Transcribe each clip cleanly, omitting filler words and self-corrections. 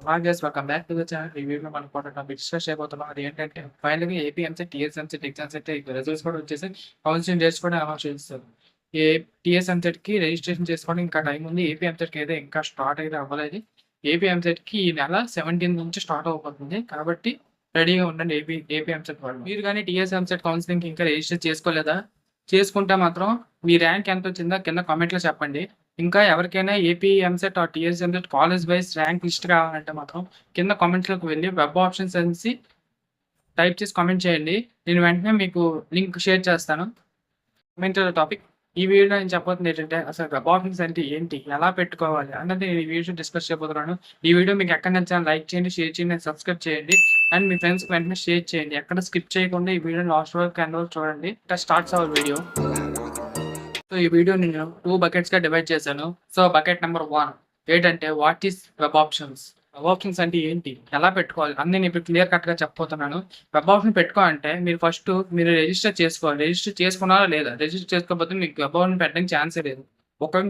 Guys welcome back to the channel. ఈ వీడియోలో మనం కొన్ని డిస్కస్ చేయబోతున్నాం. అది ఏంటంటే ఫైనల్‌గా AP EAMCET, TS EAMCET exams అయితే రిజల్ట్స్ కూడా వచ్చేసాయి. కౌన్సిలింగ్ డేట్స్ కూడా అనౌన్స్ చేసేసారు. ఏ టీఎస్ ఎంసెట్‌కి రిజిస్ట్రేషన్ చేసుకోవడానికి ఇంకా టైం ఉంది. ఏపీ ఎంసెట్‌కి అయితే ఇంకా స్టార్ట్ అయితే అవ్వలేదు. ఏపీ ఎంసెట్‌కి ఈ నెల 17 నుంచి స్టార్ట్ అవ్వబోతుంది. కాబట్టి రెడీగా ఉండండి ఏపీ ఏపీ ఎంసెట్ వాళ్ళు. మీరు గాని టీఎస్ ఎంసెట్ కౌన్సిలింగ్‌కి ఇంకా రిజిస్టర్ చేసుకోలేదా? చేసుకుంటే మాత్రం మీ ర్యాంక్ ఎంతొచ్చిందో కింద కామెంట్‌లో చెప్పండి. ఇంకా ఎవరికైనా AP EAMCET or TS EAMCET college wise rank list కావాలంటే మాత్రం కింద కామెంట్స్‌లోకి వెళ్లి వెబ్ ఆప్షన్స్ అనేసి టైప్ చేసి కామెంట్ చేయండి. నేను వెంటనే మీకు లింక్ షేర్ చేస్తాను. Coming to the topic. ఈ వీడియోలో నేను చెప్పబోతుంది ఏంటంటే అసలు వెబ్ ఆప్షన్స్ అంటే ఏంటి? ఎలా పెట్టుకోవాలి? అన్నది నేను ఈ వీడియో డిస్కస్ చేయబోతున్నాను. ఈ వీడియో మీకు ఎక్కడ నచ్చినా లైక్ చేయండి, షేర్ చేయండి, సబ్స్క్రైబ్ చేయండి. అండ్ మీ ఫ్రెండ్స్‌కి వెంటనే షేర్ చేయండి. ఎక్కడ స్కిప్ చేయకుండా ఈ వీడియోని లాస్ట్ వరకు ఎండ్ వరకు చూడండి. ఇక స్టార్ట్స్ అవర్ వీడియో. సో ఈ వీడియో నేను 2 బకెట్స్‌గా డివైడ్ చేశాను. సో బకెట్ నెంబర్ 1 ఏంటంటే what is web options? Web options అంటే ఏంటి? ఎలా పెట్టుకోవాలి? అన్నీ నేను ఇప్పుడు క్లియర్ కట్‌గా చెప్పబోతున్నాను. వెబ్ ఆప్షన్ పెట్టుకోవాలంటే మీరు రిజిస్టర్ చేసుకోవాలి. రిజిస్టర్ చేసుకున్నారా లేదా? రిజిస్టర్ చేసుకోకపోతే మీకు వెబ్ ఆప్షన్ పెట్టడానికి ఛాన్సే లేదు. ఒకవేళ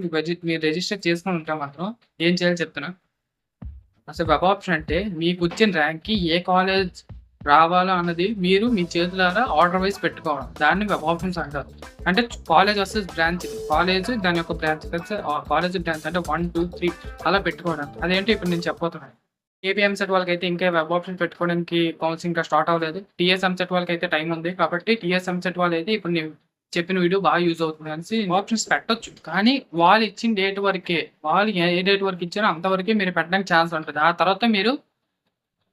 మీరు రిజిస్టర్ చేసుకొని ఉంటే మాత్రం ఏం చేయాలో చెప్తున్నా. అసలు వెబ్ ఆప్షన్ అంటే మీకొచ్చిన ర్యాంక్‌కి ఏ కాలేజ్ రావాలో అన్నది మీరు మీ చేతులారా ఆర్డర్ వైస్ పెట్టుకోవడం. దాన్ని వెబ్ ఆప్షన్స్ అంటారు. అంటే కాలేజ్ వర్సెస్ బ్రాంచ్. కాలేజ్ దాని యొక్క బ్రాంచ్ కాలేజ్ బ్రాంచ్ అంటే 1, 2, 3 అలా పెట్టుకోవడం. అదేంటో ఇప్పుడు నేను చెప్పబోతున్నాను. ఏపీ ఎంసెట్ వాళ్ళకైతే ఇంకా వెబ్ ఆప్షన్ పెట్టుకోవడానికి కౌన్సిలింగ్ ఇంకా స్టార్ట్ అవ్వలేదు. టీఎస్ ఎంసెట్ వాళ్ళకైతే టైం ఉంది. కాబట్టి టీఎస్ ఎంసెట్ వాళ్ళైతే ఇప్పుడు నేను చెప్పిన వీడియో బాగా యూజ్ అవుతుంది అనేసి ఆప్షన్స్ పెట్టొచ్చు. కానీ వాళ్ళు ఇచ్చిన డేట్ వరకే. వాళ్ళు ఏ డేట్ వరకు ఇచ్చారో అంతవరకే మీరు పెట్టడానికి ఛాన్స్ ఉంటది. ఆ తర్వాత మీరు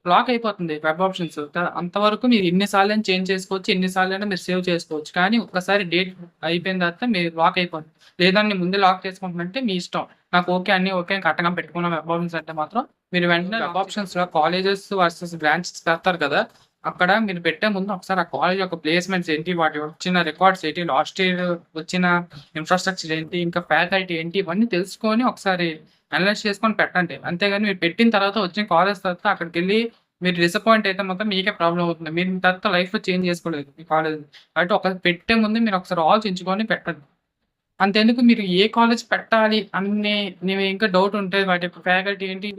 లాక్ అయిపోతుంది వెబ్ ఆప్షన్స్. అంతవరకు మీరు ఎన్ని సార్లైనా చేంజ్ చేసుకోవచ్చు. ఎన్ని సార్లైనా మీరు సేవ్ చేసుకోవచ్చు. కానీ ఒక్కసారి డేట్ అయిపోయిన తర్వాత మీరు లాక్ అయిపోతుంది. లేదా నేను ముందే లాక్ చేసుకుంటున్నానంటే మీ ఇష్టం. నాకు ఓకే అన్నీ ఓకే కరెక్ట్‌గా పెట్టుకున్న వెబ్ ఆప్షన్స్ అంటే మాత్రం మీరు వెంటనే వెబ్ ఆప్షన్స్‌లో కాలేజెస్ వర్సెస్ బ్రాంచెస్ పెడతారు కదా! అక్కడ మీరు పెట్టే ముందు ఒకసారి ఆ కాలేజ్ యొక్క ప్లేస్‌మెంట్స్ ఏంటి? వాటి వచ్చిన రికార్డ్స్ ఏంటి? లాస్ట్ ఇయర్ వచ్చిన ఇన్‌ఫ్రాస్ట్రక్చర్ ఏంటి? ఇంకా ఫ్యాకల్టీ ఏంటి? ఇవన్నీ తెలుసుకొని ఒకసారి అనలైజ్ చేసుకొని పెట్టండి. అంతేగాని మీరు పెట్టిన తర్వాత వచ్చిన కాలేజ్ తర్వాత అక్కడికెళ్ళి మీరు డిసప్పాయింట్ అయితే మాత్రం మీకే ప్రాబ్లమ్ అవుతుంది. మీరు తర్వాత లైఫ్‌లో చేంజ్ చేసుకోలేరు మీ కాలేజ్‌ని. కాబట్టి పెట్టే ముందు మీరు ఒకసారి ఆలోచించుకొని పెట్టండి. అంతెందుకు మీరు ఏ కాలేజ్ పెట్టాలి అనే ఇంకా డౌట్ ఉంటే వాటి యొక్క ఫ్యాకల్టీ ఏంటి?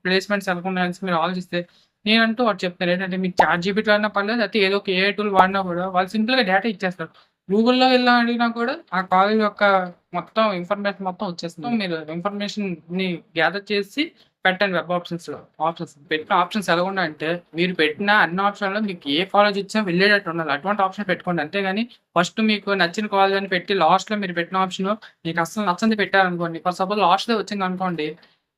ప్లేస్‌మెంట్స్ ఎలాగున్నాయనేసి మీరు ఆలోచిస్తే నేనంటూ ఒకటి చెప్తాను. ఏంటంటే మీకు చాట్‌జీపీటీ వాడినా పర్లేదు లేకపోతే ఏదో ఒక ఏఐ టూల్ వాడినా కూడా వాళ్ళు సింపుల్‌గా డేటా ఇచ్చేస్తారు. గూగుల్‌లో ఎళ్లి అడిగినా కూడా ఆ కాలేజ్ యొక్క మొత్తం ఇన్ఫర్మేషన్ మొత్తం వచ్చేస్తుంది. మీరు ఇన్ఫర్మేషన్‌ని గ్యాదర్ చేసి పెట్టండి వెబ్ ఆప్షన్స్‌లో. పెట్టిన ఆప్షన్స్ ఎలాగున్నాయంటే మీరు పెట్టిన అన్ని ఆప్షన్‌లో మీకు ఏ కాలేజ్ ఇచ్చినా వెళ్ళేటట్టు ఉండాలి. అటువంటి ఆప్షన్ పెట్టుకోండి. అంతేగాని ఫస్ట్ మీకు నచ్చిన కాలేజ్ అని పెట్టి లాస్ట్‌లో మీరు పెట్టిన ఆప్షన్ మీకు అస్సలు నచ్చనిది పెట్టారనుకోండి. ఫర్ సపోజ్ లాస్ట్‌లో వచ్చిందనుకోండి.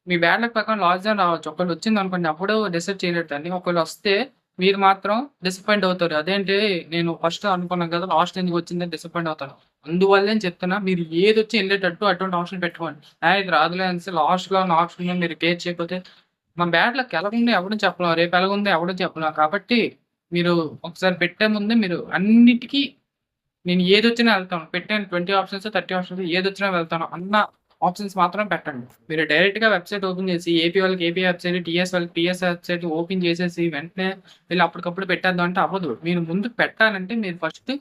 మీ బ్యాడ్ లక్ ప్రకారం లాస్ట్ జాయిన్ రావచ్చు. ఒకవేళ వచ్చిందనుకోండి అప్పుడు డిసైడ్ చేయలేరు దాన్ని. ఒకవేళ వస్తే మీరు మాత్రం డిసప్పాయింట్ అవుతారు. అదేంటి నేను ఫస్ట్ అనుకున్నాను కదా! లాస్ట్ ఎందుకు వచ్చిందని డిసప్పాయింట్ అవుతారు. అందువల్లే నేను చెప్తున్నా మీరు ఏదొచ్చి ఎళ్ళేటట్టు అటువంటి ఆప్షన్ పెట్టుకోండి. ఇది రాదులే అనేసి లాస్ట్‌లో ఉన్న ఆప్షన్ మీరు కేర్ చేయకపోతే మన బ్యాడ్ లక్ ఎలాగుందో ఎవడం చెప్పలేం. రేపు ఎలాగుందో ఎవడం చెప్పలేం. కాబట్టి మీరు ఒకసారి పెట్టే ముందే మీరు అన్నిటికి నేను ఏదొచ్చినా ఎళ్తాను. పెట్టిన 20 ఆప్షన్స్, 30 ఆప్షన్స్ ఏదొచ్చినా వెళ్తాను అన్న ఆప్షన్స్ మాత్రమే పెట్టండి. మీరు డైరెక్ట్‌గా వెబ్‌సైట్ ఓపెన్ చేసి ఏపీ వాళ్ళకి ఏపీ వెబ్‌సైట్, టీఎస్ వాళ్ళకి టీఎస్ వెబ్‌సైట్ ఓపెన్ చేసేసి వెంటనే వెళ్లి అప్పటికప్పుడు పెట్టేద్దాం అంటే అవ్వదు. మీరు ముందు పెట్టాలంటే మీరు ఫస్ట్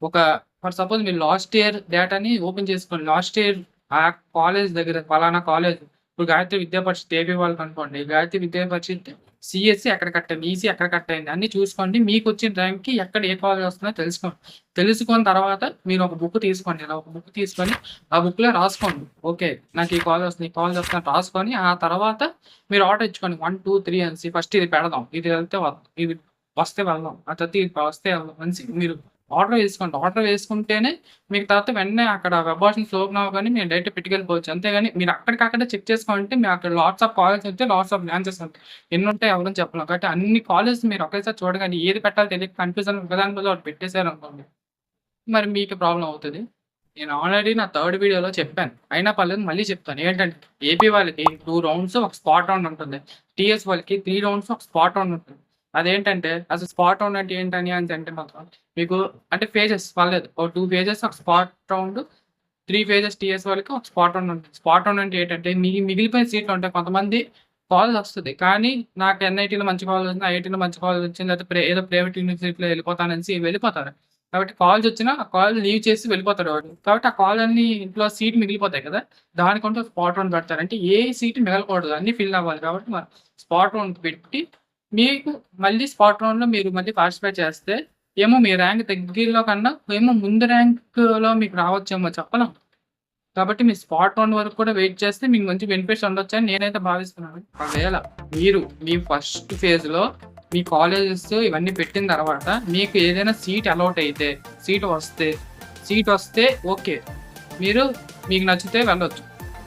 ఒక ఫర్ సపోజ్ మీరు లాస్ట్ ఇయర్ డేటాని ఓపెన్ చేసుకోండి. లాస్ట్ ఇయర్ ఆ కాలేజ్ దగ్గర పలానా కాలేజ్ ఇప్పుడు గాయత్రి విద్యా పరిషత్ ఏపీ వాళ్ళకనుకోండి. గాయత్రి విద్యా పరిషత్ సీఎస్‌సి ఎక్కడ కట్ అయింది? ఈసీ ఎక్కడ కట్ అయింది? అన్నీ చూసుకోండి. మీకొచ్చిన ర్యాంక్‌కి ఎక్కడ ఏ కాలేజ్ వస్తుందో తెలుసుకోండి. తెలుసుకున్న తర్వాత మీరు ఒక బుక్ తీసుకోండి. ఇలా ఒక బుక్ తీసుకొని ఆ బుక్‌లో రాసుకోండి. ఓకే. నాకు ఈ కాలేజ్ వస్తుంది, ఈ కాలేజ్ వస్తుందని రాసుకొని ఆ తర్వాత మీరు ఆర్డర్ ఇచ్చుకోండి. 1, 2, 3 అనేసి ఫస్ట్ ఇది పెడదాం. ఇది వెళ్తే ఇది వస్తే వెళ్దాం. ఆ తర్వాత ఇది వస్తే వెళ్దాం అనేసి మీరు ఆర్డర్ వేసుకోండి. ఆర్డర్ వేసుకుంటేనే మీకు తర్వాత వెంటనే అక్కడ వెబ్ ఆప్షన్స్ ఓపెన్ అవ్వగానే మీరు డైరెక్ట్ పెట్టుకెళ్ళిపోవచ్చు. అంతేగాని మీరు అక్కడికక్కడే చెక్ చేసుకోవాలంటే మీకు అక్కడ లాట్స్ ఆఫ్ కాలేజెస్ ఉంటే లాట్స్ ఆఫ్ బ్రాంచెస్ ఉంటాయి. ఎన్నుంటాయి ఎవరం చెప్పలేం. కాబట్టి అన్ని కాలేజెస్ మీరు ఒకేసారి చూడగానే ఏది పెట్టాలో తెలియక కన్‌ఫ్యూజన్ ఒకదాని బదులు ఒకటి పెట్టేసారనుకోండి. మరి మీకు ప్రాబ్లమ్ అవుతది. నేను ఆల్రెడీ నా థర్డ్ వీడియోలో చెప్పాను. అయినా పర్లేదు మళ్ళీ చెప్తాను. ఏంటంటే ఏపీ వాళ్ళకి 2 రౌండ్స్ ఒక స్పాట్ రౌండ్ ఉంటుంది. టీఎస్ వాళ్ళకి 3 రౌండ్స్ ఒక స్పాట్ రౌండ్ ఉంటుంది. అదేంటంటే అసలు స్పాట్ రౌండ్ అంటే ఏంటని అంటే మాత్రం మీకు అంటే ఫేజెస్ పర్లేదు. ఒక 2 ఫేజెస్ ఒక స్పాట్ రౌండ్, 3 ఫేజెస్ టీఎస్ వాళ్ళకి ఒక స్పాట్ రౌండ్ ఉంటుంది. స్పాట్ రౌండ్ అంటే ఏంటంటే మిగిలిపోయిన సీట్లు ఉంటాయి. కొంతమంది కాలేజ్ వస్తది. కానీ నాకు ఎన్ఐటీలో మంచి కాలేజ్ వచ్చింది, ఐఐటీలో మంచి కాలేజ్ వచ్చింది. లేకపోతే ఏదో ప్రైవేట్ యూనివర్సిటీలో వెళ్ళిపోతాననేసి వెళ్ళిపోతారు. కాబట్టి కాల్స్ వచ్చినా ఆ కాల్ లీవ్ చేసి వెళ్ళిపోతాడు వాడు. కాబట్టి ఆ కాల్ అన్నీ ఇంట్లో సీట్ మిగిలిపోతాయి కదా! దానికంటూ స్పాట్ రౌండ్ పెడతారు. అంటే ఏ సీట్ మిగలకూడదు. అన్నీ ఫిల్ అవ్వాలి. కాబట్టి స్పాట్ రౌండ్ పెట్టి మీకు మళ్ళీ స్పాట్ రౌండ్‌లో మీరు మళ్ళీ పార్టిసిపేట్ చేస్తే ఏమో మీ ర్యాంక్ దగ్గరలో కన్నా ఏమో ముందు ర్యాంక్‌లో మీకు రావచ్చేమో చెప్పలేం. కాబట్టి మీరు స్పాట్ రౌండ్ వరకు కూడా వెయిట్ చేస్తే మీకు మంచి బెనిఫిట్స్ ఉండొచ్చని నేనైతే భావిస్తున్నాను. ఒకవేళ మీరు మీ ఫస్ట్ ఫేజ్‌లో మీ కాలేజెస్ ఇవన్నీ పెట్టిన తర్వాత మీకు ఏదైనా సీట్ అలాట్ అయితే, సీట్ వస్తే సీట్ వస్తే ఓకే. మీరు మీకు నచ్చితే వెళ్ళొచ్చు.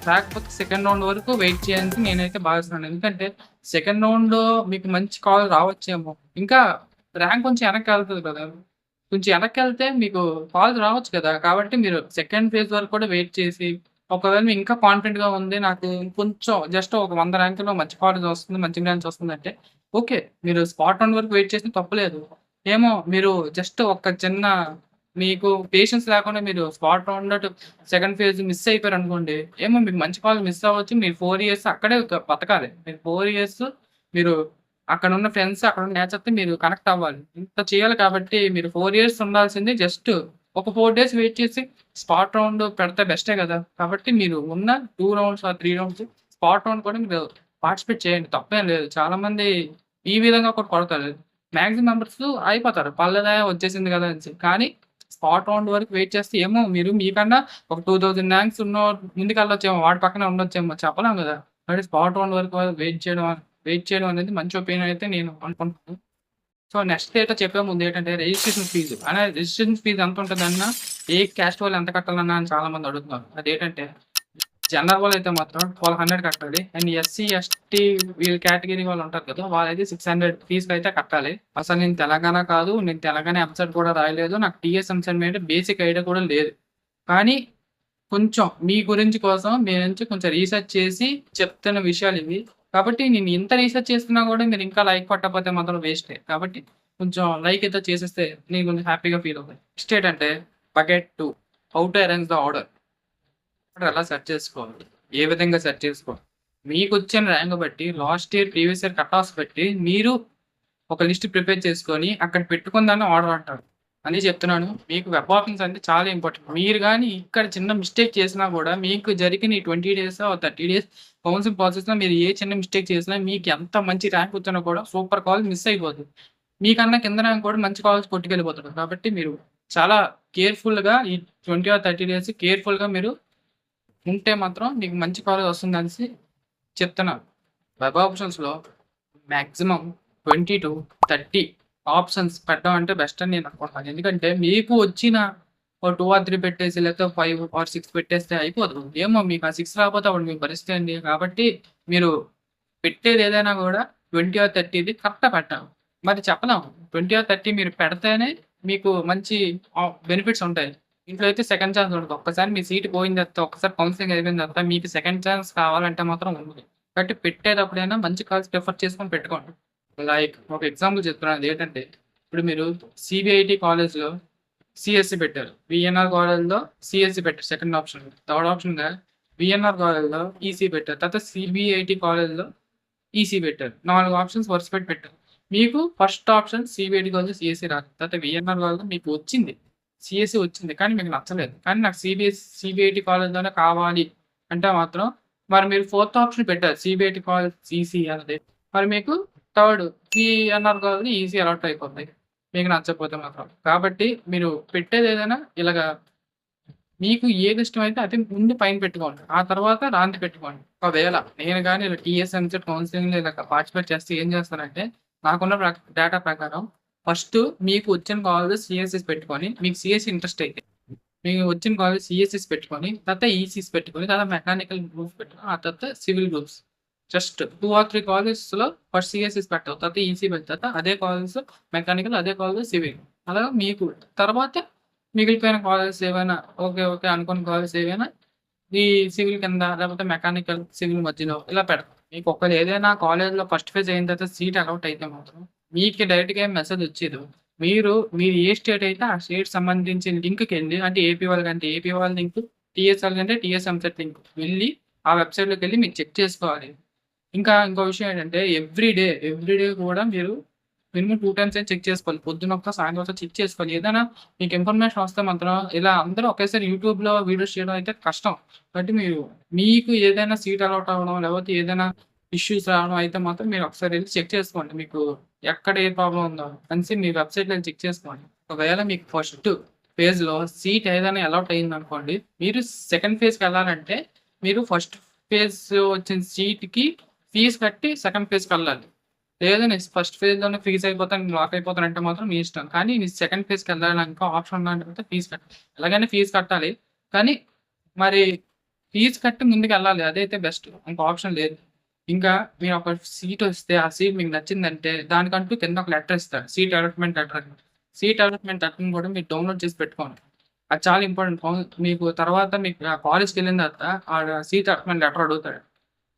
లేకపోతే సెకండ్ రౌండ్ వరకు వెయిట్ చేయాలని నేనైతే భావిస్తున్నాను. ఎందుకంటే సెకండ్ రౌండ్‌లో మీకు మంచి కాల్ రావచ్చేమో. ఇంకా ర్యాంక్ కొంచెం వెనక్కెళ్తది కదా! కొంచెం వెనక్కెళ్తే మీకు కాల్స్ రావచ్చు కదా! కాబట్టి మీరు సెకండ్ ఫేజ్ వరకు కూడా వెయిట్ చేసి, ఒకవేళ మీకు ఇంకా కాన్ఫిడెంట్‌గా ఉంది. నాకు కొంచెం జస్ట్ ఒక 100 ర్యాంక్‌లో మంచి కాలేజ్ వస్తుంది. మంచి బ్రాంచ్ వస్తుందంటే ఓకే. మీరు స్పాట్ రౌండ్ వరకు వెయిట్ చేసినా తప్పులేదు. ఏమో మీరు జస్ట్ ఒక చిన్న మీకు పేషెన్స్ లేకుండా మీరు spot round second phase miss అయిపోయారనుకోండి. ఏమో మీకు మంచి కాలేజ్ మిస్ అవ్వచ్చు. మీరు 4 ఇయర్స్ అక్కడే బతకాలి. మీరు 4 ఇయర్స్ మీరు అక్కడున్న ఫ్రెండ్స్, అక్కడున్న నేచర్‌తో మీరు కనెక్ట్ అవ్వాలి. ఇంత చేయాలి కాబట్టి మీరు 4 ఇయర్స్ ఉండాల్సింది జస్ట్ ఒక 4 డేస్ వెయిట్ చేసి స్పాట్ రౌండ్ పెడితే బెస్టే గదా! కాబట్టి మీరు ఉన్న 2 rounds or 3 rounds spot round కూడా మీరు పార్టిసిపేట్ చేయండి. తప్పేం లేదు. చాలామంది ఈ విధంగా కూడా కొడతారు. మాక్సిమం మెంబర్స్ అయిపోతారు. పర్లేదా వచ్చేసింది గదా! అనేసి. కానీ స్పాట్ రౌండ్ వరకు వెయిట్ చేస్తే ఏమో మీరు మీకన్నా ఒక 2000 ర్యాంక్స్ ఉన్నోడు ముందుకెళ్ళొచ్చేమో. వాడి పక్కనే ఉండొచ్చేమో చెప్పలేం గదా! కాబట్టి స్పాట్ రౌండ్ వరకు వెయిట్ చేయడం అనేది మంచి ఒపీనియన్ అయితే నేను అనుకుంటున్నాను. సో, నెక్స్ట్ డేటా చెప్పే ముందు ఏంటంటే రిజిస్ట్రేషన్ ఫీజు. రిజిస్ట్రేషన్ ఫీజు ఎంత ఉంటదన్నా, ఏ క్యాస్ట్ వాళ్ళు ఎంత కట్టాలన్నా అని చాలామంది అడుగుతున్నారు. అదేంటంటే జనరల్ వాళ్ళైతే మాత్రం 1200 కట్టాలి. అండ్ ఎస్సీ, ఎస్టీ వీళ్ళ కేటగిరీ వాళ్ళు ఉంటారు కదా! వాళ్ళైతే 600 ఫీజులైతే కట్టాలి. అసలు నేను తెలంగాణ కాదు. నేను తెలంగాణ ఎంసెట్ కూడా రాయలేదు. నాకు టీఎస్ ఎంసెట్ మీద బేసిక్ ఐడియా కూడా లేదు. కానీ కొంచెం మీ గురించి కోసం మీ నుంచి కొంచెం రీసెర్చ్ చేసి చెప్తున్న విషయాలివి. కాబట్టి నేను ఇంత రీసెర్చ్ చేస్తున్నా గూడా మీరు ఇంకా లైక్ కొట్టకపోతే మాత్రం వేస్టే. కాబట్టి కొంచెం లైక్ అయితే చేసేస్తే నేను కొంచెం హ్యాపీగా ఫీల్ అవుతాను. నెక్స్ట్ ఏంటంటే bucket 2 how to arrange the order. ఎలా సెట్ చేసుకోవాలి? ఏ విధంగా సెట్ చేసుకోవాలి? మీకొచ్చిన ర్యాంక్ బట్టి last year, previous year cut offs బట్టి మీరు ఒక లిస్ట్ ప్రిపేర్ చేసుకొని అక్కడ పెట్టుకున్న దాన్ని ఆర్డర్ అంటారు. అదే చెప్తున్నాను. మీకు వెబ్ ఆప్షన్స్ అంటే చాలా ఇంపార్టెంట్. మీరు గాని ఇక్కడ చిన్న మిస్టేక్ చేసినా గూడా మీకు జరిగిన ఈ 20 డేస్ ఆర్ 30 డేస్ కౌన్సెలింగ్ ప్రాసెస్‌లో మీరు ఏ చిన్న మిస్టేక్ చేసినా మీకు ఎంత మంచి ర్యాంక్ వచ్చినా కూడా సూపర్ కాల్ మిస్ అయిపోద్ది. మీకన్నా కింద ర్యాంక్ కూడా మంచి కాల్స్ కొట్టుకెళ్ళిపోతాడు. కాబట్టి మీరు చాలా కేర్‌ఫుల్‌గా ఈ 20 ఆర్ 30 డేస్ కేర్‌ఫుల్‌గా మీరు ఉంటే మాత్రం మీకు మంచి కాలేజ్ వస్తుందనేసి చెప్తున్నాను. వెబ్ ఆప్షన్స్‌లో మాక్సిమం 20-30 ఆప్షన్స్ పెట్టడం అంటే బెస్ట్ అని నేను అనుకుంటున్నాను. ఎందుకంటే మీకు వచ్చిన ఓ 2 ఆర్ 3 పెట్టేసి లేకపోతే 5 ఆర్ 6 పెట్టేస్తే అయిపోదు. ఏమో మీకు ఆ 6 రాకపోతే అప్పుడు మీ పరిస్థితి ఏంటి? కాబట్టి మీరు పెట్టేది ఏదైనా గూడా 20 ఆర్ 30ది కరెక్ట్‌గా పెట్టాలి. మరి చెప్పలేం. 20 ఆర్ 30 మీరు పెడితేనే మీకు మంచి బెనిఫిట్స్ ఉంటాయి. ఇంట్లో అయితే సెకండ్ ఛాన్స్ ఉండదు. ఒక్కసారి మీ సీట్ పోయిన తర్వాత, ఒక్కసారి కౌన్సెలింగ్ అయిపోయిన తర్వాత మీకు సెకండ్ ఛాన్స్ కావాలంటే మాత్రం ఉండదు. కాబట్టి పెట్టేటప్పుడైనా మంచి కాల్స్ ప్రిఫర్ చేసుకొని పెట్టుకోండి. లైక్ ఒక ఎగ్జాంపుల్ చెప్తున్నాను. అదేంటంటే ఇప్పుడు మీరు సీబీఐటీ కాలేజ్‌లో సీఎస్‌సి పెట్టారు. వీఎన్ఆర్ కాలేజ్‌లో సీఎస్‌సి పెట్టారు సెకండ్ ఆప్షన్. థర్డ్ ఆప్షన్‌గా వీఎన్ఆర్ కాలేజ్‌లో ఈసీ పెట్టారు. తర్వాత సీబీఐటీ కాలేజ్‌లో ఈసీ పెట్టారు. 4 ఆప్షన్స్ వరుస పెట్టి పెట్టారు. మీకు ఫస్ట్ ఆప్షన్ సీబీఐటీ కాలేజ్‌లో సీఎస్‌సి రాలేదు. తర్వాత వీఎన్ఆర్ కాలేజ్‌లో మీకు వచ్చింది. సీఎస్‌సి వచ్చింది. కానీ మీకు నచ్చలేదు. కానీ నాకు సీబీఐటీ కాలేజ్‌లోనే కావాలి అంటే మాత్రం మరి మీరు ఫోర్త్ ఆప్షన్ పెట్టారు. సీబీఐటీ కాలేజ్ ఈసీ అనేది. మరి మీకు third VNR college EC allot అయిపోద్ది. మీకు నచ్చకపోతే మాత్రం. కాబట్టి మీరు పెట్టేదేదైనా ఇలాగా మీకు ఏది ఇష్టమైతే అది ముందు పైన పెట్టుకోండి. ఆ తర్వాత రాంది పెట్టుకోండి. ఒకవేళ నేను గాని ఇలా టీఎస్, ఎంసెట్ కౌన్సెలింగ్‌లో ఇలాగ పార్టిసిపేట్ చేస్తే ఏం చేస్తానంటే, నాకున్న డేటా ప్రకారం ఫస్టు మీకు వచ్చిన కాలేజెస్ సీఎస్‌సిస్ పెట్టుకొని, మీకు సీఎస్‌సి ఇంట్రెస్ట్ అయితే, మీకు వచ్చిన కాలేజ్ సీఎస్‌సిస్ పెట్టుకొని, తర్వాత ఈసీస్ పెట్టుకొని, తర్వాత మెకానికల్ గ్రూప్స్ పెట్టుకొని, ఆ తర్వాత సివిల్ గ్రూప్స్. జస్ట్ 2 ఆర్ 3 కాలేజెస్‌లో ఫస్ట్ సీఎస్‌సిస్ పెట్టావు. తర్వాత ఈసీ పెట్టిన తర్వాత అదే కాలేజెస్ మెకానికల్, అదే కాలేజ్ సివిల్. అలాగా మీకు తర్వాత మిగిలిపోయిన కాలేజెస్ ఏవైనా ఓకే. ఓకే. అనుకున్న కాలేజెస్ ఏవైనా ఈ సివిల్ కింద లేకపోతే మెకానికల్, సివిల్ మధ్యలో ఇలా పెడతాం. మీకు ఒకవేళ ఏదైనా కాలేజ్‌లో ఫస్ట్ ఫేజ్ అయిన తర్వాత సీట్ అలాట్ అయితే మాత్రం మీకు డైరెక్ట్‌గా ఏం మెసేజ్ వచ్చేదు. మీరు ఏ స్టేట్ అయితే ఆ స్టేట్‌కి సంబంధించిన లింక్‌కెళ్ళి అంటే ఏపీ వాళ్ళకంటే ఏపీ వాళ్ళ లింక్, టీఎస్ వాళ్ళకంటే టీఎస్ ఎంసెట్ లింక్ వెళ్ళి ఆ వెబ్‌సైట్‌లోకెళ్ళి మీరు చెక్ చేసుకోవాలి. ఇంకో విషయం ఏంటంటే ఎవ్రీ డే కూడా మీరు మినిమమ్ 2 టైమ్స్ అయినా చెక్ చేసుకోవాలి. పొద్దున ఒకసారి, సాయంత్రం ఒకసారి చెక్ చేసుకోవాలి. ఏదైనా మీకు ఇన్ఫర్మేషన్ వస్తే మాత్రం ఇలా అందరూ ఒకేసారి యూట్యూబ్‌లో వీడియోస్ చేయడం అయితే కష్టం. కాబట్టి మీకు ఏదైనా సీట్ అలాట్ అవ్వడం, లేకపోతే ఏదైనా ఇష్యూస్ రావడం అయితే మాత్రం మీరు ఒకసారి ఎళ్లి చెక్ చేసుకోండి. మీకు ఎక్కడ ఏ ప్రాబ్లమ్ ఉందో అనేసి మీ వెబ్‌సైట్‌లో ఎళ్లి చెక్ చేసుకోండి. ఒకవేళ మీకు ఫస్ట్ ఫేజ్‌లో సీట్ ఏదైనా అలాట్ అయిందనుకోండి, మీరు సెకండ్ ఫేజ్‌కెళ్ళాలంటే మీరు ఫస్ట్ ఫేజ్ వచ్చిన సీట్‌కి ఫీజ్ కట్టి సెకండ్ ఫేజ్‌కెళ్ళాలి. లేదు నేను ఫస్ట్ ఫేజ్‌లోనే ఫీజ్ అయిపోతాను, లాక్ అయిపోతానంటే మాత్రం మీ ఇష్టం. కానీ మీ సెకండ్ ఫేజ్‌కెళ్ళాలి ఇంకా ఆప్షన్ ఉందంటే ఫీజ్ కట్టాలి. ఎలాగైనా ఫీజ్ కట్టాలి. కానీ మరి ఫీజ్ కట్టి ముందుకెళ్ళాలి. అదైతే బెస్ట్. ఇంకో ఆప్షన్ లేదు. ఇంకా మీరు ఒక సీటొస్తే, ఆ సీట్ మీకు నచ్చిందంటే దానికంటూ కింద ఒక లెటర్ ఇస్తారు. సీట్ అలాట్‌మెంట్ లెటర్ అని. సీట్ అలాట్‌మెంట్ లెటర్‌ని కూడా మీరు డౌన్‌లోడ్ చేసి పెట్టుకోండి. అది చాలా ఇంపార్టెంట్. మీకు తర్వాత మీకు కాలేజ్‌కెళ్ళిన తర్వాత సీట్ అలాట్‌మెంట్ లెటర్ అడుగుతాడు.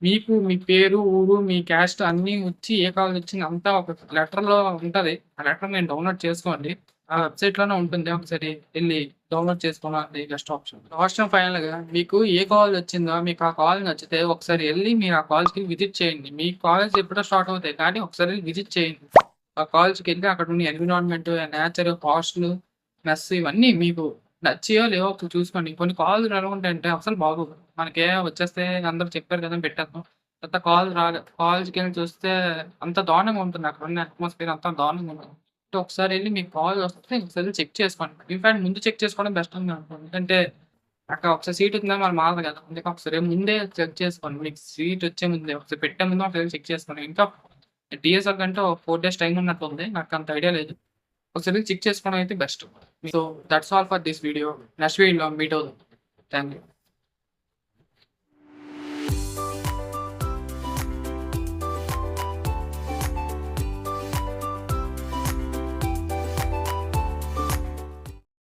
మీకు మీ పేరు, ఊరు, మీ క్యాస్ట్ అన్నీ వచ్చి ఏ కాలేజ్ వచ్చింది అంతా ఒక లెటర్‌లో ఉంటది. ఆ లెటర్ నేను డౌన్‌లోడ్ చేసుకోండి. ఆ వెబ్‌సైట్‌లోనే ఉంటుంది. ఒకసారి ఎళ్లి డౌన్‌లోడ్ చేసుకోవడానికి బెస్ట్ ఆప్షన్. లాస్ట్ అండ్ ఫైనల్‌గా మీకు ఏ కాలేజ్ వచ్చిందో, మీకు ఆ కాలేజ్ నచ్చితే ఒకసారి ఎళ్లి మీరు ఆ కాలేజ్‌కి విజిట్ చేయండి. మీ కాలేజ్ ఎప్పుడో స్టార్ట్ అవుతాయి. కానీ ఒకసారి విజిట్ చేయండి. ఆ కాలేజ్‌కెళ్లి అక్కడ ఉన్న ఎన్విరాన్మెంట్, నేచర్, హాస్టలు, మెస్ ఇవన్నీ మీకు నచ్చాయో లేవో ఒకసారి చూసుకోండి. కొన్ని కాలేజ్‌లు ఎలా ఉంటాయంటే అసలు బాగోవు. మనకే వచ్చేస్తే అందరూ చెప్పారు కదా! అని పెట్టేత్తాం. తర్వాత కాలేజ్‌కెళ్ళి చూస్తే అంత దారుణంగా ఉంటుంది. అక్కడున్న అట్మాస్ఫియర్ అంతా దారుణంగా ఉంటుంది. అంటే ఒకసారి ఎళ్లి మీకు కాల్ వస్తే ఒకసారి చెక్ చేసుకోండి. ఇన్‌ఫాక్ట్ ముందు చెక్ చేసుకోవడం బెస్ట్ అని అనుకోండి. ఎందుకంటే అక్కడ ఒకసారి సీట్ ఉందని మనం మారదు కదా! అందుకే ఒకసారి ముందే చెక్ చేసుకోండి. మీకు సీట్ వచ్చే ముందే ఒకసారి పెట్టే ముందు ఒకసారి చెక్ చేసుకోండి. ఇంకా డీఎస్‌ఆర్ కంటే ఒక 4 డేస్ టైమ్ ఉన్నట్టుంది. నాకంత ఐడియా లేదు. ఒకసారి చెక్ చేసుకోవడం అయితే best. So that's all for this video. Next వీడియోలో మీట్ అవుదాం. Thank you.